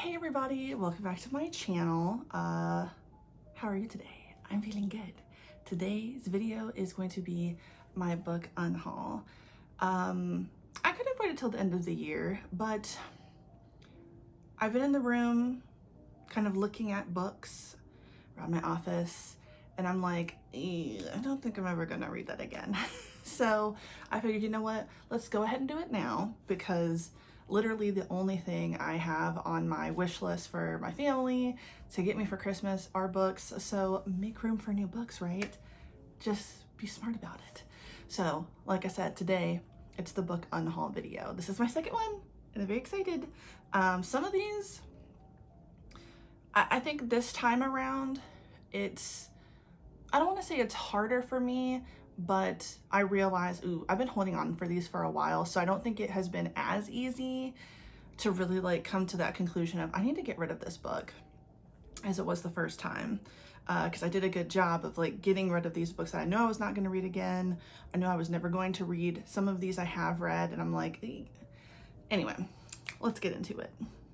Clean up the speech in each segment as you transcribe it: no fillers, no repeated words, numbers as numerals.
Hey everybody, welcome back to my channel. How are you today? I'm feeling good. Today's video is going to be my book unhaul. I could have waited till the end of the year, but I've been in the room kind of looking at books around my office and I'm like, I don't think I'm ever gonna read that again. So I figured, you know what, let's go ahead and do it now, because literally the only thing I have on my wish list for my family to get me for Christmas are books. So make room for new books, right? Just be smart about it. So like I said, today it's the book unhaul video. This is my second one and I'm very excited. Some of these, I think this time around, I don't want to say it's harder for me, but I realize, I've been holding on for these for a while, so I don't think it has been as easy to really like come to that conclusion of I need to get rid of this book as it was the first time, because I did a good job of like getting rid of these books that I know I was not going to read again. I know I was never going to read. Some of these I have read and I'm like, anyway, let's get into it.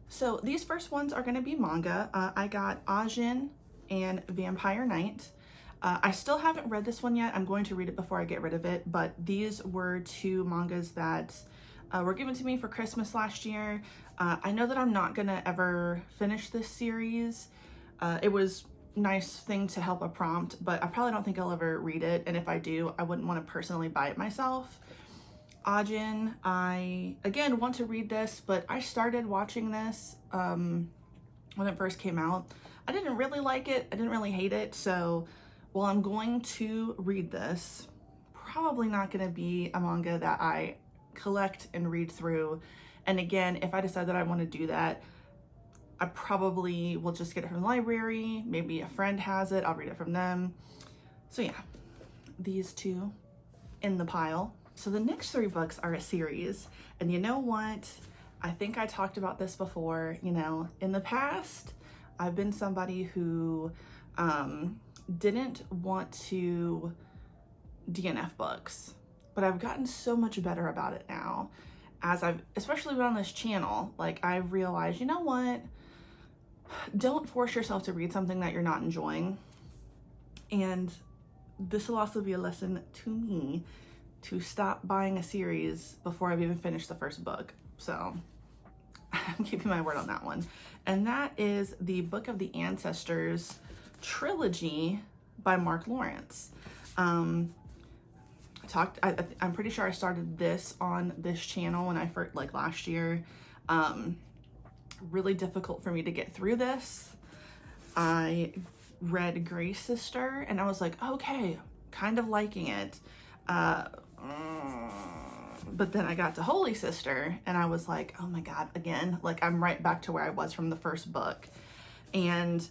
So these first ones are going to be manga. I got Hyacin and Vampire Knight. I still haven't read this one yet. I'm going to read it before I get rid of it, but these were two mangas that were given to me for Christmas last year. I know that I'm not gonna ever finish this series. It was a nice thing to help a prompt, but I probably don't think I'll ever read it, and if I do, I wouldn't want to personally buy it myself. Hyacin, I again want to read this, but I started watching this when it first came out. I didn't really like it. I didn't really hate it, so well, I'm going to read this. Probably not going to be a manga that I collect and read through. And again, if I decide that I want to do that, I probably will just get it from the library. Maybe a friend has it. I'll read it from them. So yeah, these two in the pile. So the next three books are a series. And you know what? I think I talked about this before. You know, in the past, I've been somebody who didn't want to DNF books, but I've gotten so much better about it now as I've especially been on this channel. Like, I've realized, you know what, don't force yourself to read something that you're not enjoying. And this will also be a lesson to me to stop buying a series before I've even finished the first book. So I'm keeping my word on that one. And that is the Book of the Ancestors Trilogy by Mark Lawrence. I'm pretty sure I started this on this channel when I first, like last year. Really difficult for me to get through this. I read Grey Sister and I was like, okay, kind of liking it. But then I got to Holy Sister and I was like, oh my God, again, like I'm right back to where I was from the first book. And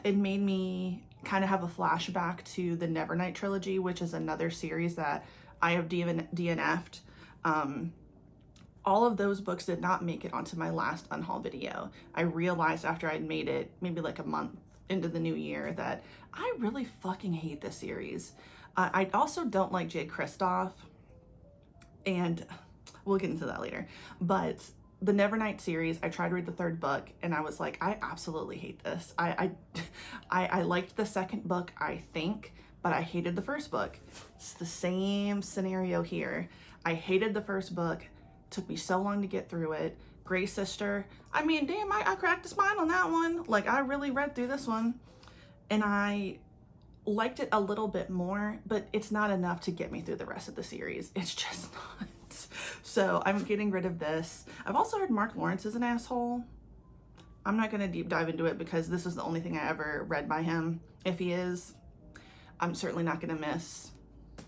it made me kind of have a flashback to the Nevernight trilogy, which is another series that I have DNF'd. All of those books did not make it onto my last unhaul video. I realized after I'd made it, maybe like a month into the new year, that I really fucking hate this series. I also don't like Kristoff, and we'll get into that later. But the Nevernight series, I tried to read the third book and I was like, I absolutely hate this. I liked the second book, I think, but I hated the first book. It's the same scenario here. I hated the first book. Took me so long to get through it. Grey Sister, I mean, damn, I cracked a smile on that one. Like, I really read through this one and I liked it a little bit more, but it's not enough to get me through the rest of the series. It's just not. So I'm getting rid of this. I've also heard Mark Lawrence is an asshole. I'm not going to deep dive into it because this is the only thing I ever read by him. If he is, I'm certainly not going to miss.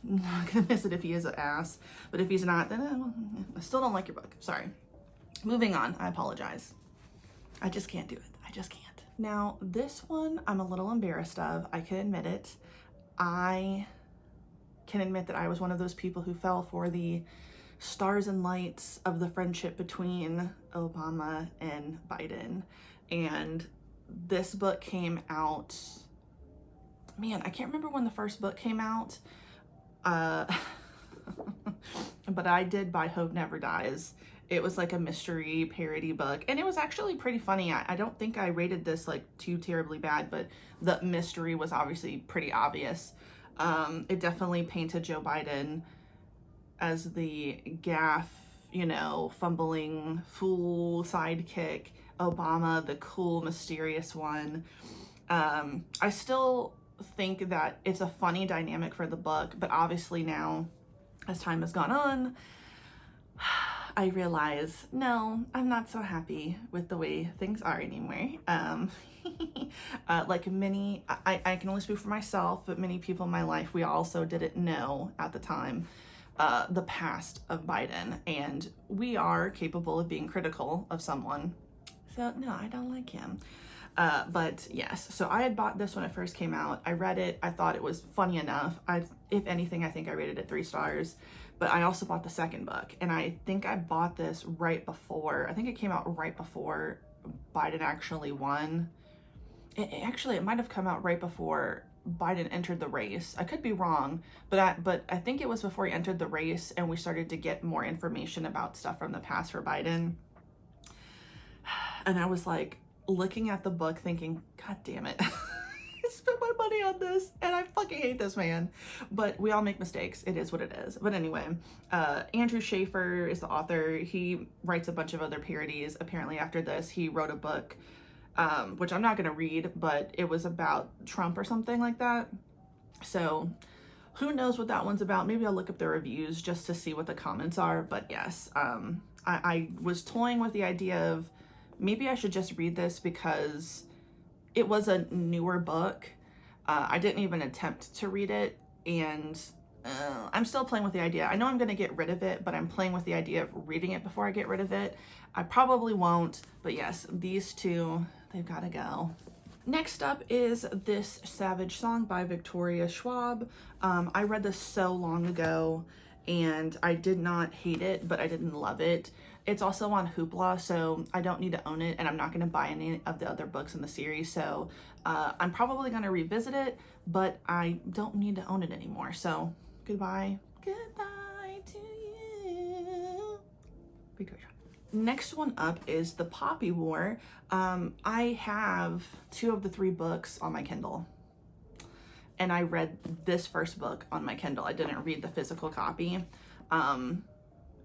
I'm not going to miss it if he is an ass. But if he's not, then I still don't like your book. Sorry. Moving on. I apologize. I just can't do it. I just can't. Now, this one I'm a little embarrassed of. I can admit it. I can admit that I was one of those people who fell for the stars and lights of the friendship between Obama and Biden. And this book came out, man, I can't remember when the first book came out. But I did buy Hope Never Dies It was like a mystery parody book, and it was actually pretty funny. I don't think I rated this like too terribly bad, but the mystery was obviously pretty obvious. It definitely painted Joe Biden as the gaffe, you know, fumbling fool sidekick, Obama the cool mysterious one. I still think that it's a funny dynamic for the book, but obviously now, as time has gone on, I realize, no, I'm not so happy with the way things are anymore. Like many, I can only speak for myself, but many people in my life, we also didn't know at the time the past of Biden, and we are capable of being critical of someone. So no, I don't like him. But yes, so I had bought this when it first came out. I read it. I thought it was funny enough. If anything, I think I rated it 3 stars. But I also bought the second book, and I think I bought this right before, I think it came out right before Biden actually won. It might have come out right before Biden entered the race. I could be wrong, but I think it was before he entered the race and we started to get more information about stuff from the past for Biden. And I was like looking at the book thinking, God damn it. I spent my money on this and I fucking hate this man. But we all make mistakes. It is what it is. But anyway, Andrew Schaefer is the author. He writes a bunch of other parodies. Apparently after this, he wrote a book, which I'm not going to read, but it was about Trump or something like that. So who knows what that one's about. Maybe I'll look up the reviews just to see what the comments are. But yes, I was toying with the idea of maybe I should just read this because it was a newer book. I didn't even attempt to read it, and I'm still playing with the idea. I know I'm going to get rid of it, but I'm playing with the idea of reading it before I get rid of it. I probably won't, but yes, these two, they've got to go. Next up is This Savage Song by Victoria Schwab. I read this so long ago, and I did not hate it, but I didn't love it. It's also on Hoopla, so I don't need to own it, and I'm not going to buy any of the other books in the series, so I'm probably going to revisit it, but I don't need to own it anymore, so goodbye. Goodbye to you. Victoria. Next one up is The Poppy War. I have 2 of the 3 books on my Kindle, and I read this first book on my Kindle. I didn't read the physical copy.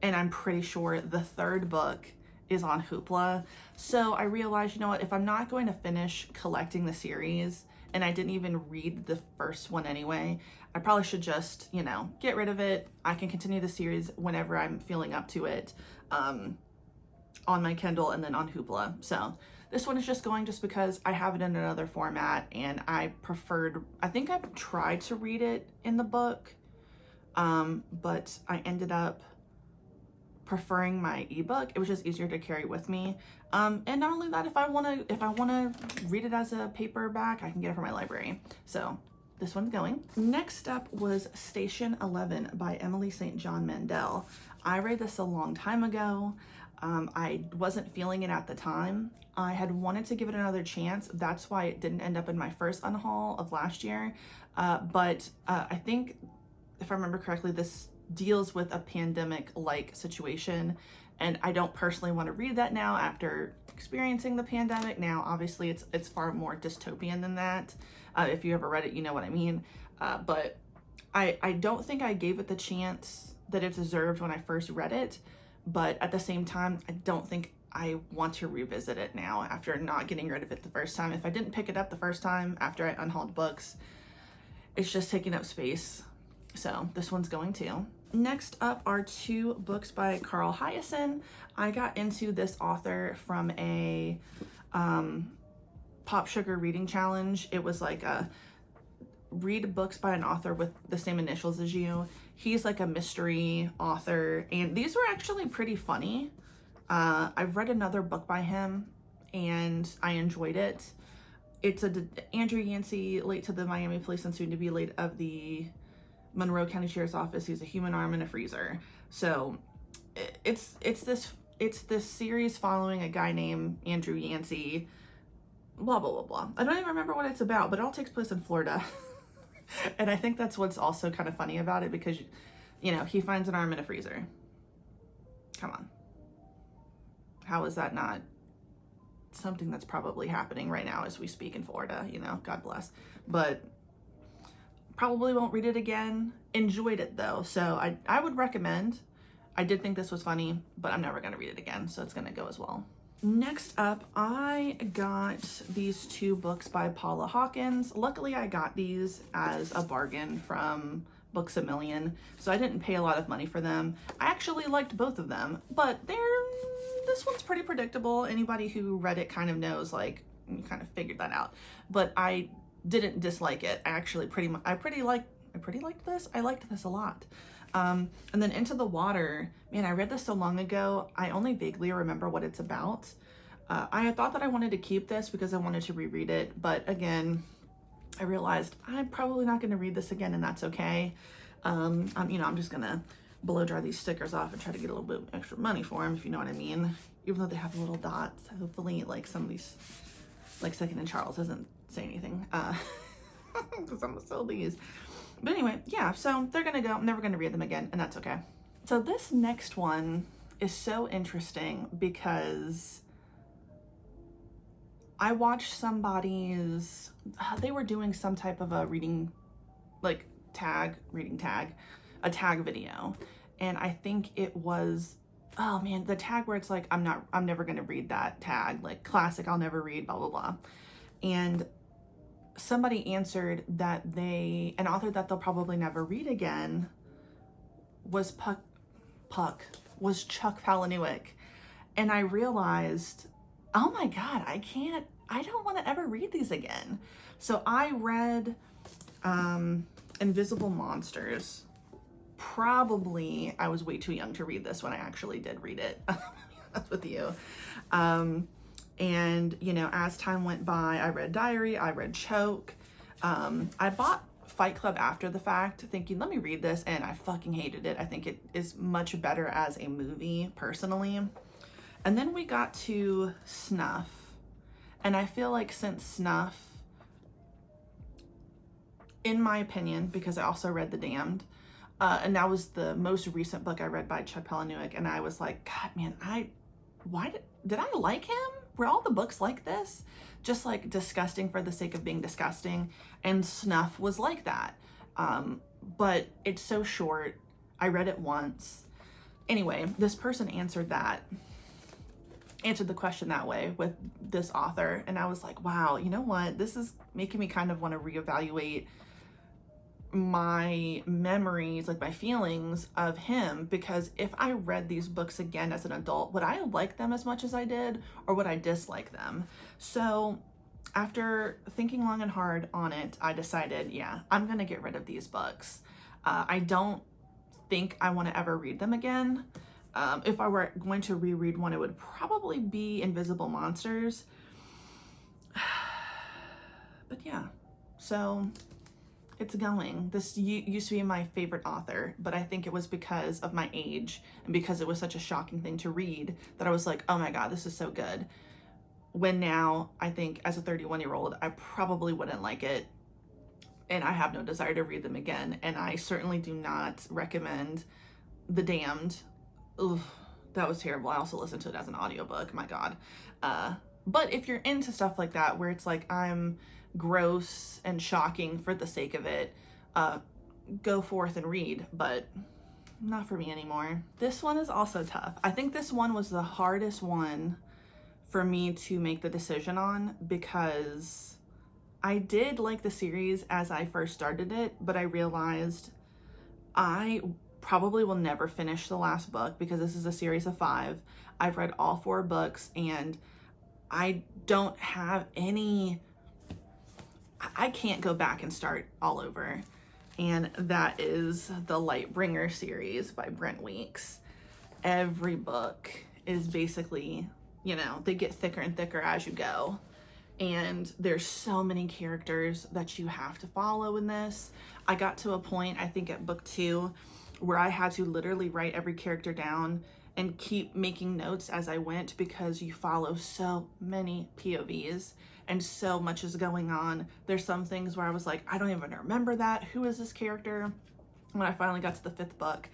And I'm pretty sure the 3rd book is on Hoopla. So I realized, you know what, if I'm not going to finish collecting the series, and I didn't even read the first one anyway, I probably should just, you know, get rid of it. I can continue the series whenever I'm feeling up to it on my Kindle and then on Hoopla. So this one is just going just because I have it in another format, and I think I've tried to read it in the book, but I ended up preferring my ebook. It was just easier to carry with me. And not only that, if I want to read it as a paperback, I can get it from my library. So this one's going. Next up was Station 11 by Emily St. John Mandel. I read this a long time ago. I wasn't feeling it at the time. I had wanted to give it another chance. That's why it didn't end up in my first unhaul of last year. But I think, if I remember correctly, this deals with a pandemic-like situation, and I don't personally want to read that now after experiencing the pandemic. Now, obviously, it's far more dystopian than that. If you ever read it, you know what I mean. But I don't think I gave it the chance that it deserved when I first read it, but at the same time, I don't think I want to revisit it now after not getting rid of it the first time. If I didn't pick it up the first time after I unhauled books, it's just taking up space. So this one's going to. Next up are 2 books by Carl Hyacin. I got into this author from a Pop Sugar reading challenge. It was like a read books by an author with the same initials as you. He's like a mystery author, and these were actually pretty funny. I've read another book by him and I enjoyed it. It's Andrew Yancey, late to the Miami Police and soon to be late of the Monroe County Sheriff's Office. He's a human arm and a freezer. So it's this series following a guy named Andrew Yancey, blah, blah, blah, blah. I don't even remember what it's about, but it all takes place in Florida. And I think that's what's also kind of funny about it, because, you know, he finds an arm in a freezer. Come on. How is that not something that's probably happening right now as we speak in Florida? You know, God bless. But probably won't read it again. Enjoyed it though, so I would recommend. I did think this was funny, but I'm never gonna read it again, so it's gonna go as well. Next up, I got these 2 books by Paula Hawkins. Luckily, I got these as a bargain from Books A Million, so I didn't pay a lot of money for them. I actually liked both of them, but this one's pretty predictable. Anybody who read it kind of knows, like, you kind of figured that out. But I didn't dislike it. I actually pretty liked this. I liked this a lot. And then Into the Water, man, I read this so long ago, I only vaguely remember what it's about. I had thought that I wanted to keep this because I wanted to reread it, but again, I realized I'm probably not going to read this again, and that's okay. I'm just gonna blow dry these stickers off and try to get a little bit extra money for them, if you know what I mean. Even though they have little dots, hopefully, like some of these, like Second and Charles doesn't say anything, because I'm gonna sell these. But anyway, yeah, so they're gonna go. I'm never gonna read them again, and that's okay. So this next one is so interesting because I watched somebody's, they were doing some type of a reading, like a tag video. And I think it was, oh man, the tag where it's like, I'm never gonna read that tag, like classic, I'll never read, blah, blah, blah. And somebody answered that an author that they'll probably never read again was Chuck Palahniuk. And I realized, oh my God, I don't want to ever read these again. So I read Invisible Monsters. Probably I was way too young to read this when I actually did read it. That's with you. And, you know, as time went by, I read Diary, I read Choke. I bought Fight Club after the fact, thinking, let me read this, and I fucking hated it. I think it is much better as a movie, personally. And then we got to Snuff. And I feel like since Snuff, in my opinion, because I also read The Damned, and that was the most recent book I read by Chuck Palahniuk, and I was like, God, man, did I like him? Were all the books like this? Just like disgusting for the sake of being disgusting. And Snuff was like that. But it's so short. I read it once. Anyway, this person answered the question that way with this author. And I was like, wow, you know what? This is making me kind of want to reevaluate my memories, like my feelings of him, because if I read these books again as an adult, would I like them as much as I did, or would I dislike them? So after thinking long and hard on it, I decided, yeah, I'm gonna get rid of these books. I don't think I want to ever read them again. If I were going to reread one, it would probably be Invisible Monsters. But yeah, so it's going. This used to be my favorite author, but I think it was because of my age and because it was such a shocking thing to read that I was like, oh my God, this is so good. When now I think as a 31-year-old, I probably wouldn't like it, and I have no desire to read them again. And I certainly do not recommend The Damned. Ugh, that was terrible. I also listened to it as an audiobook, my God. But if you're into stuff like that, where it's like, I'm gross and shocking for the sake of it, go forth and read, but not for me anymore. This one is also tough. I think this one was the hardest one for me to make the decision on, because I did like the series as I first started it, but I realized I probably will never finish the last book, because this is a series of 5. I've read all 4 books, and I don't have any, I can't go back and start all over. And that is the Lightbringer series by Brent Weeks. Every book is basically, you know, they get thicker and thicker as you go. And there's so many characters that you have to follow in this. I got to a point, I think at book 2, where I had to literally write every character down and keep making notes as I went, because you follow so many POVs and so much is going on. There's some things where I was like, I don't even remember that. Who is this character? When I finally got to the 5th book.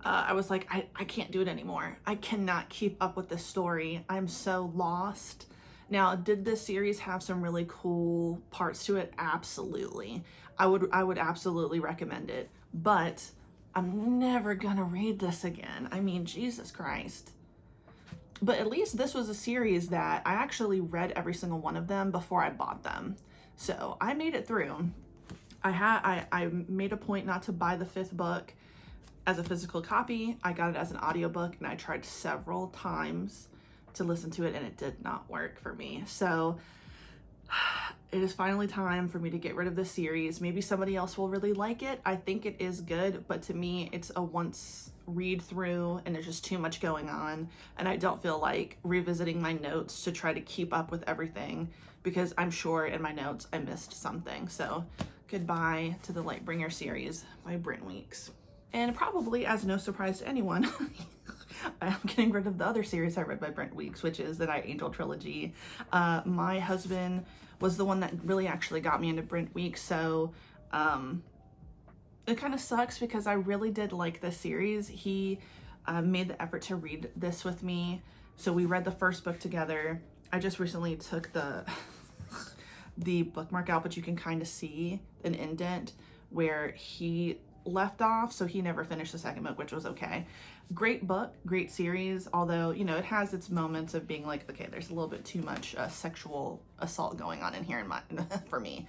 I was like, I can't do it anymore. I cannot keep up with this story. I'm so lost. Now, did this series have some really cool parts to it? Absolutely. I would absolutely recommend it, but I'm never gonna read this again. I mean, Jesus Christ. But at least this was a series that I actually read every single one of them before I bought them. So I made it through. I made a point not to buy the 5th book as a physical copy. I got it as an audiobook, and I tried several times to listen to it, and it did not work for me. So it is finally time for me to get rid of this series. Maybe somebody else will really like it. I think it is good, but to me, it's a once read through, and there's just too much going on, and I don't feel like revisiting my notes to try to keep up with everything, because I'm sure in my notes I missed something. So goodbye to the Lightbringer series by Brent Weeks. And probably as no surprise to anyone, I'm getting rid of the other series I read by Brent Weeks, which is the Night Angel trilogy. My husband was the one that really actually got me into Brent Weeks, so it kind of sucks because I really did like this series. He made the effort to read this with me, so we read the first book together. I just recently took the the bookmark out, but you can kind of see an indent where he left off, so he never finished the second book, which was okay. Great book, great series, although, you know, it has its moments of being like, okay, there's a little bit too much sexual assault going on in here for me.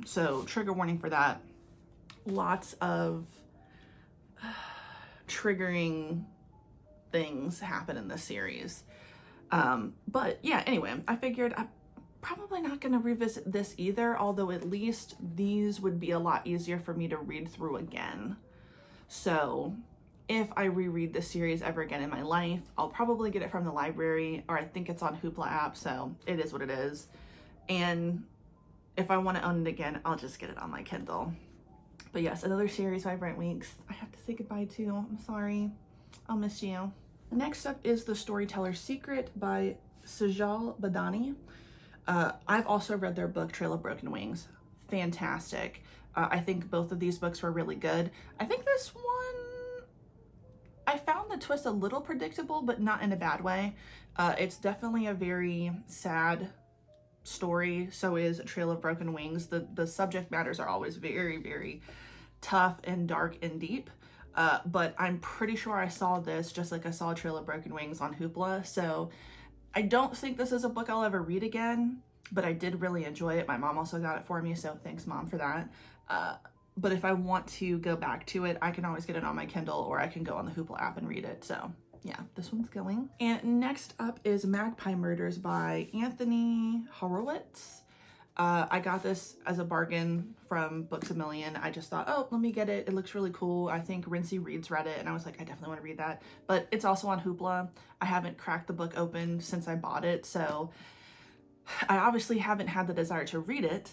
So trigger warning for that. Lots of triggering things happen in this series. But yeah, anyway, I figured I'm probably not going to revisit this either, although at least these would be a lot easier for me to read through again. So if I reread this series ever again in my life, I'll probably get it from the library, or I think it's on Hoopla app, so it is what it is. And if I want to own it again, I'll just get it on my Kindle. But yes, another series by Brent Weeks I have to say goodbye to. I'm sorry. I'll miss you. Next up is The Storyteller's Secret by Sajal Badani. I've also read their book, Trail of Broken Wings. Fantastic. I think both of these books were really good. I think this one, I found the twist a little predictable, but not in a bad way. It's definitely a very sad story. So is Trail of Broken Wings. The subject matters are always very, very tough and dark and deep. But I'm pretty sure I saw this just like I saw Trail of Broken Wings on Hoopla. So I don't think this is a book I'll ever read again, but I did really enjoy it. My mom also got it for me, so thanks, Mom, for that. But if I want to go back to it, I can always get it on my Kindle, or I can go on the Hoopla app and read it. So yeah, this one's going. And next up is Magpie Murders by Anthony Horowitz. I got this as a bargain from Books A Million. I just thought, oh, let me get it. It looks really cool. I think Rincey Reads read it, and I was like, I definitely want to read that. But it's also on Hoopla. I haven't cracked the book open since I bought it, so I obviously haven't had the desire to read it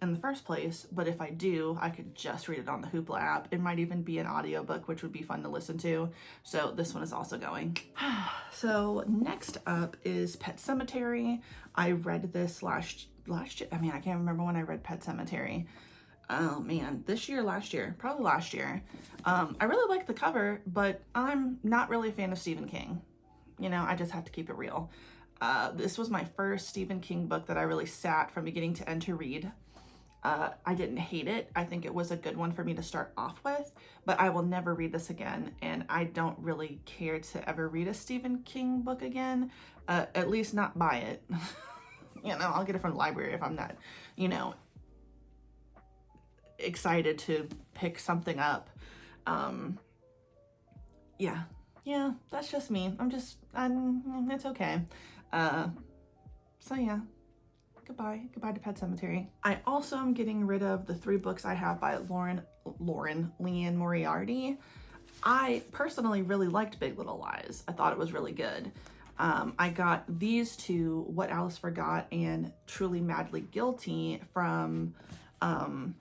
in the first place, but if I do, I could just read it on the Hoopla app. It might even be an audiobook, which would be fun to listen to. So this one is also going. So next up is Pet Sematary. I read this last year. I mean, I can't remember when I read Pet Sematary. Oh man, this year, last year, probably last year. I really like the cover, but I'm not really a fan of Stephen King. You know, I just have to keep it real. This was my first Stephen King book that I really sat from beginning to end to read. I didn't hate it. I think it was a good one for me to start off with, but I will never read this again, and I don't really care to ever read a Stephen King book again, at least not buy it. You know, I'll get it from the library if I'm not, you know, excited to pick something up. Yeah, that's just me. It's okay. So yeah. Goodbye to Pet Sematary. I also am getting rid of the 3 books I have by Liane Moriarty. I personally really liked Big Little Lies. I thought it was really good. I got these 2, What Alice Forgot and Truly Madly Guilty, from,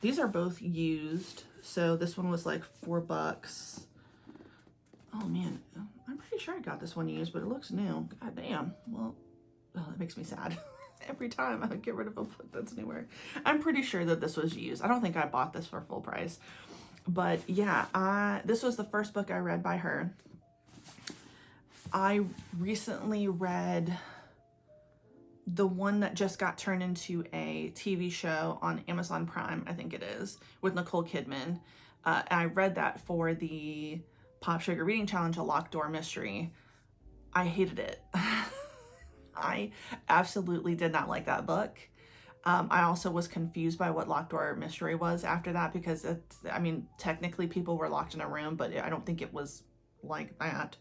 these are both used. So this one was like $4. Oh man, I'm pretty sure I got this one used, but it looks new. God damn. Well, oh, that makes me sad. Every time I get rid of a book that's newer. I'm pretty sure that this was used. I don't think I bought this for full price. But yeah, this was the first book I read by her. I recently read the one that just got turned into a TV show on Amazon Prime, I think it is, with Nicole Kidman. And I read that for the Pop Sugar Reading Challenge, a locked door mystery. I hated it. I absolutely did not like that book. I also was confused by what locked door mystery was after that, because I mean, technically people were locked in a room, but I don't think it was like that.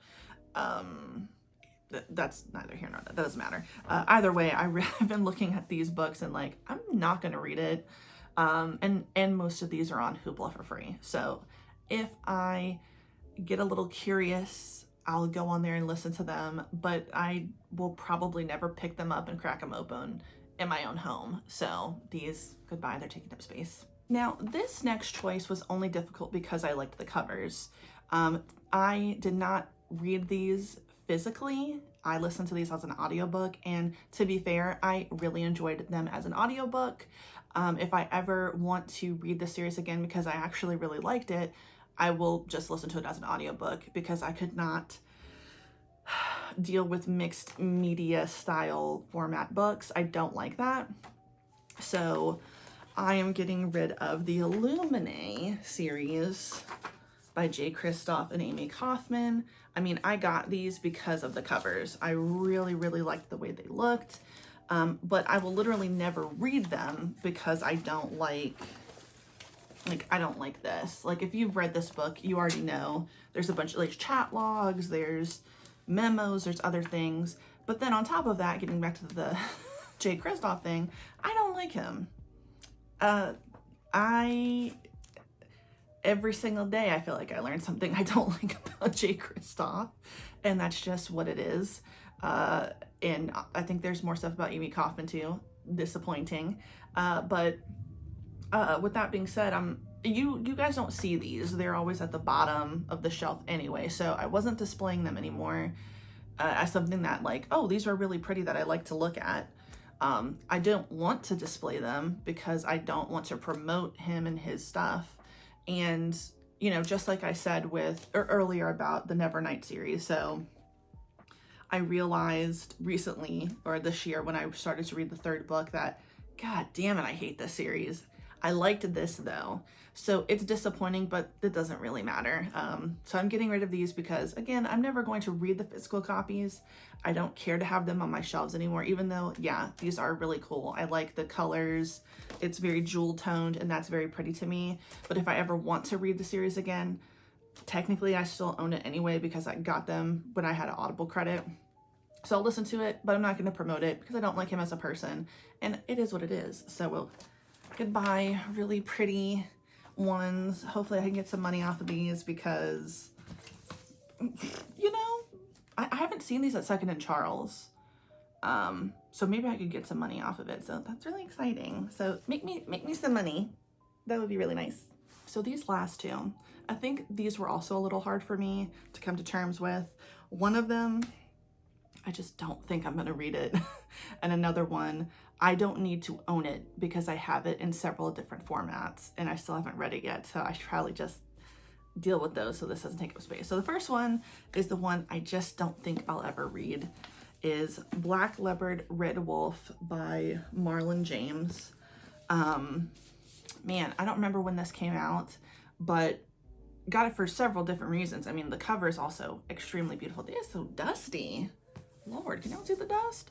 That's neither here nor there. That doesn't matter. Either way, I've been looking at these books and like, I'm not going to read it. And most of these are on Hoopla for free. So if I get a little curious, I'll go on there and listen to them, but I will probably never pick them up and crack them open in my own home. So these, goodbye, they're taking up space. Now, this next choice was only difficult because I liked the covers. I did not read these physically. I listened to these as an audiobook, and to be fair, I really enjoyed them as an audiobook. If I ever want to read the series again because I actually really liked it, I will just listen to it as an audiobook, because I could not deal with mixed media style format books. I don't like that. So I am getting rid of the Illuminae series by J. Kristoff and Amy Kaufman. I mean, I got these because of the covers. I really, really liked the way they looked. But I will literally never read them because I don't like I don't like this. Like, if you've read this book, you already know there's a bunch of like chat logs, there's memos, there's other things. But then on top of that, getting back to the J. Kristoff thing, I don't like him. Every single day I feel like I learn something I don't like about J. Kristoff, and that's just what it is. And I think there's more stuff about Amy Kaufman too. Disappointing. But with that being said, you guys don't see these. They're always at the bottom of the shelf anyway, so I wasn't displaying them anymore as something that like, oh, these are really pretty that I like to look at. I don't want to display them because I don't want to promote him and his stuff. And, you know, just like I said earlier about the Nevernight series. So I realized recently, or this year when I started to read the third book, that, God damn it, I hate this series. I liked this though. So it's disappointing, but it doesn't really matter. So I'm getting rid of these because, again, I'm never going to read the physical copies. I don't care to have them on my shelves anymore, even though, yeah, these are really cool. I like the colors. It's very jewel toned, and that's very pretty to me. But if I ever want to read the series again, technically I still own it anyway because I got them when I had an Audible credit. So I'll listen to it, but I'm not going to promote it because I don't like him as a person, and it is what it is. So goodbye, really pretty ones. Hopefully I can get some money off of these because, you know, I haven't seen these at Second and Charles. So maybe I could get some money off of it. So that's really exciting. So make me some money. That would be really nice. So these last two, I think these were also a little hard for me to come to terms with. One of them, I just don't think I'm going to read it. And another one, I don't need to own it because I have it in several different formats and I still haven't read it yet. So I should probably just deal with those so this doesn't take up space. So the first one is the one I just don't think I'll ever read, is Black Leopard, Red Wolf by Marlon James. Man, I don't remember when this came out, but got it for several different reasons. I mean, the cover is also extremely beautiful. It is so dusty. Lord, can y'all see the dust?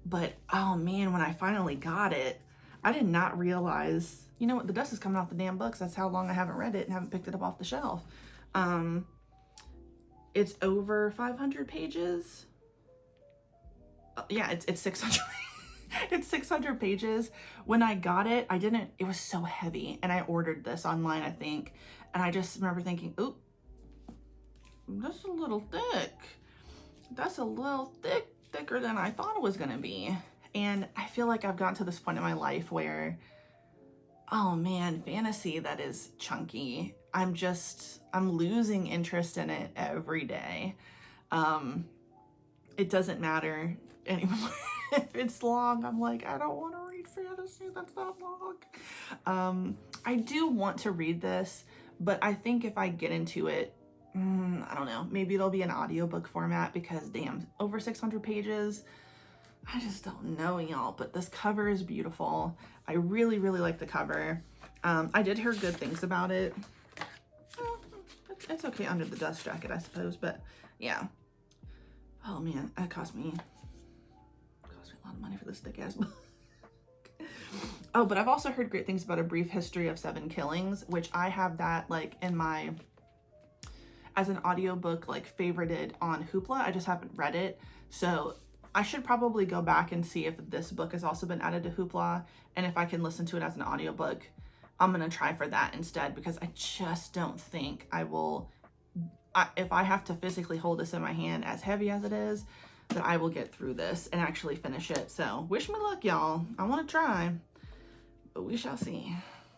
But oh man, when I finally got it, I did not realize, you know what, the dust is coming off the damn books. That's how long I haven't read it and haven't picked it up off the shelf. It's over 500 pages. Yeah, it's 600. It's 600 pages. When I got it, it was so heavy, and I ordered this online, I think. And I just remember thinking, oop, that's a little thick. That's a little thicker than I thought it was gonna be. And I feel like I've gotten to this point in my life where, oh man, fantasy that is chunky, I'm losing interest in it every day. It doesn't matter anymore. If it's long, I'm like, I don't want to read fantasy that's that long. I do want to read this, but I think if I get into it, I don't know, maybe it'll be an audiobook format because damn, over 600 pages. I just don't know, y'all, but this cover is beautiful. I really, really like the cover. I did hear good things about it. It's okay under the dust jacket, I suppose, but yeah. Oh man, that cost me a lot of money for this thick ass book. Oh, but I've also heard great things about A Brief History of 7 Killings, which I have that like in my, as an audiobook, like favorited on Hoopla. I just haven't read it. So I should probably go back and see if this book has also been added to Hoopla, and if I can listen to it as an audiobook. I'm gonna try for that instead, because I just don't think I will, if I have to physically hold this in my hand, as heavy as it is, that I will get through this and actually finish it. So wish me luck, y'all. I want to try, but we shall see.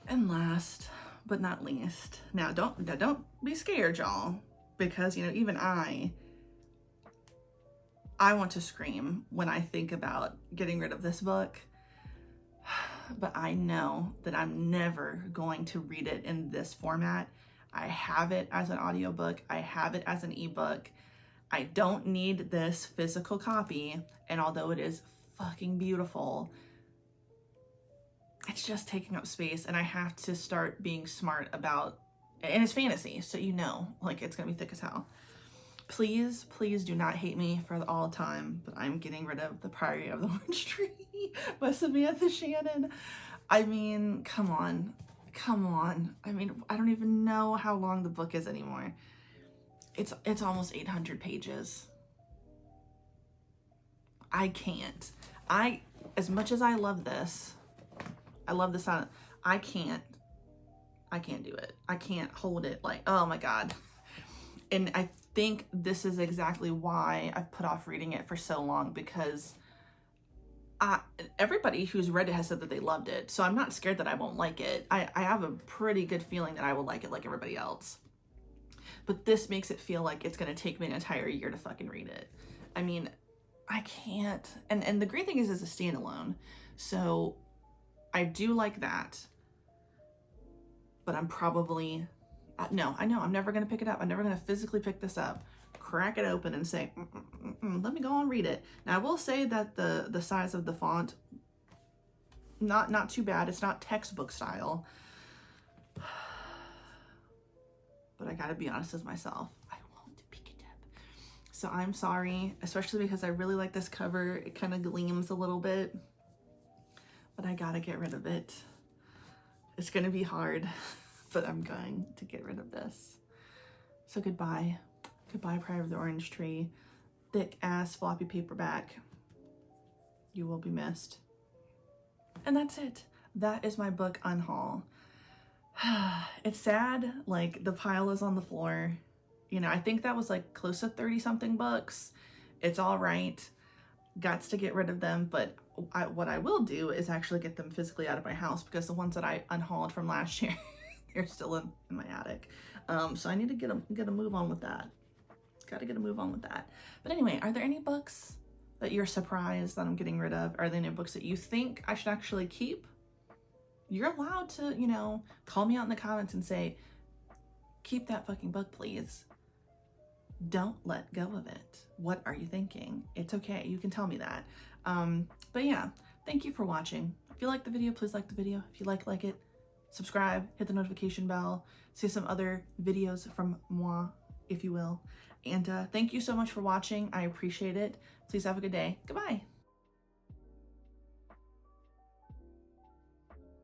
And last but not least, now don't be scared, y'all, because you know, even I want to scream when I think about getting rid of this book, but I know that I'm never going to read it in this format. I have it as an audiobook. I have it as an ebook. I don't need this physical copy, and although it is fucking beautiful, it's just taking up space, and I have to start being smart about, and it's fantasy, so you know, like, it's gonna be thick as hell. Please, please do not hate me for all time, but I'm getting rid of The Priory of the Orange Tree by Samantha Shannon. I mean, come on. Come on. I mean, I don't even know how long the book is anymore. It's almost 800 pages. I can't. As much as I love this, I can't do it. I can't hold it, like, oh my God. And I think this is exactly why I've put off reading it for so long, because everybody who's read it has said that they loved it. So I'm not scared that I won't like it. I have a pretty good feeling that I will like it like everybody else. But this makes it feel like it's going to take me an entire year to fucking read it. I mean, I can't. And the great thing is it's a standalone. So I do like that. But I'm probably, no, I know I'm never going to pick it up. I'm never going to physically pick this up, crack it open and say, let me go and read it. Now I will say that the size of the font, not too bad. It's not textbook style. But I gotta be honest with myself, I won't pick it up. So I'm sorry, especially because I really like this cover. It kind of gleams a little bit, but I gotta get rid of it. It's gonna be hard, but I'm going to get rid of this. So goodbye. Goodbye, Priory of the Orange Tree. Thick ass floppy paperback. You will be missed. And that's it. That is my book unhaul. It's sad, like the pile is on the floor. You know, I think that was like close to 30 something books. It's all right. Gots to get rid of them, but what I will do is actually get them physically out of my house, because the ones that I unhauled from last year, they're still in my attic. So I need to get a move on with that. Gotta get a move on with that. But anyway, are there any books that you're surprised that I'm getting rid of? Are there any books that you think I should actually keep? You're allowed to, you know, call me out in the comments and say, keep that fucking book, please. Don't let go of it. What are you thinking? It's okay. You can tell me that. But yeah, thank you for watching. If you like the video, please like the video. If you like it, subscribe, hit the notification bell, see some other videos from moi, if you will. And thank you so much for watching. I appreciate it. Please have a good day. Goodbye.